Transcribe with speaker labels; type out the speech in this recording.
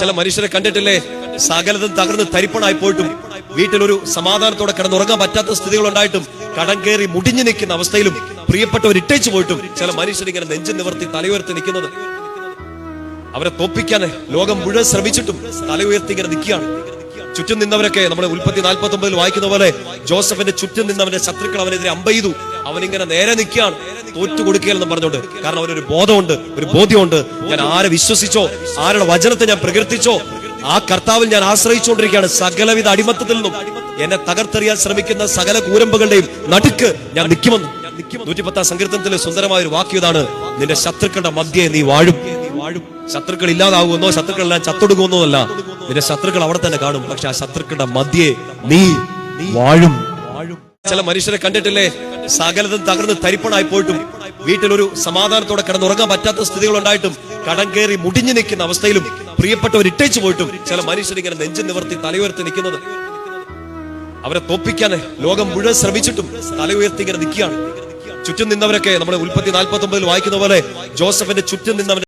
Speaker 1: ചില മനുഷ്യരെ കണ്ടിട്ടില്ലേ, സകലതും തകർന്ന് തരിപ്പണായി പോയിട്ടും വീട്ടിലൊരു സമാധാനത്തോടെ കിടന്നുറങ്ങാൻ പറ്റാത്ത സ്ഥിതികൾ ഉണ്ടായിട്ടും കടം കയറി മുടിഞ്ഞു നിൽക്കുന്ന അവസ്ഥയിലും പ്രിയപ്പെട്ടവർ ഇട്ടേച്ചു പോയിട്ടും ചില മനുഷ്യരിങ്ങനെ നെഞ്ചു നിവർത്തി തലയുയർത്തി നിൽക്കുന്നത്. അവരെ തോപ്പിക്കാൻ ലോകം മുഴുവൻ ശ്രമിച്ചിട്ടും തലയുയർത്തി ഇങ്ങനെ നിൽക്കുകയാണ്. ചുറ്റും നിന്നവരൊക്കെ നമ്മുടെ ഉൽപ്പത്തി 49 വായിക്കുന്ന പോലെ ജോസഫിന്റെ ചുറ്റും നിന്നവന്റെ ശത്രുക്കൾ അവനെതിരെ അമ്പെയ്തു. അവനിങ്ങനെ നേരെ നിൽക്കുകയാണ്, തോറ്റു കൊടുക്കുകയെന്ന് പറഞ്ഞുകൊണ്ട്. കാരണം അവനൊരു ബോധമുണ്ട്, ഒരു ബോധ്യമുണ്ട്. ഞാൻ ആരെ വിശ്വസിച്ചോ, ആരുടെ വചനത്തെ ഞാൻ പ്രകീർത്തിച്ചോ, ആ കർത്താവിൽ ഞാൻ ആശ്രയിച്ചുകൊണ്ടിരിക്കുകയാണ്. സകലവിധ അടിമത്തത്തിൽ നിന്നും എന്നെ തകർത്തെറിയാൻ ശ്രമിക്കുന്ന സകല കൂരമ്പുകളുടെയും നടുക്ക് ഞാൻ നിൽക്കുമെന്ന്. 110 സങ്കീർത്തനത്തിലെ സുന്ദരമായ ഒരു വാക്യം ഇതാണ്: നിന്റെ ശത്രുക്കളുടെ മധ്യേ നീ വാഴും. ശത്രുക്കൾ ഇല്ലാതാകുമെന്നോ ശത്രുക്കളെല്ലാം ചത്തൊടുക്കുമെന്നോ അല്ല, നിന്റെ ശത്രുക്കൾ അവിടെ തന്നെ കാണും. പക്ഷെ ആ ശത്രുക്കളുടെ മധ്യേ നീ വാഴും. ചില മനുഷ്യരെ കണ്ടിട്ടില്ലേ, സകലതും തകർന്ന് തരിപ്പണായി പോയിട്ടും വീട്ടിലൊരു സമാധാനത്തോടെ കിടന്നുറങ്ങാൻ പറ്റാത്ത സ്ഥിതികൾ ഉണ്ടായിട്ടും കടം കയറി മുടിഞ്ഞു നിൽക്കുന്ന അവസ്ഥയിലും പ്രിയപ്പെട്ടവർ ഇട്ടേച്ചു പോയിട്ടും ചില മനുഷ്യരിങ്ങനെ നെഞ്ചു നിവർത്തി തലയുയർത്തി നിൽക്കുന്നത്. അവരെ തോപ്പിക്കാൻ ലോകം മുഴുവൻ ശ്രമിച്ചിട്ടും തലയുയർത്തി ഇങ്ങനെ നിൽക്കുകയാണ്. ചുറ്റും നിന്നവരൊക്കെ നമ്മുടെ ഉൽപ്പത്തി 49 വായിക്കുന്ന പോലെ ജോസഫിന്റെ ചുറ്റും നിന്നവൻ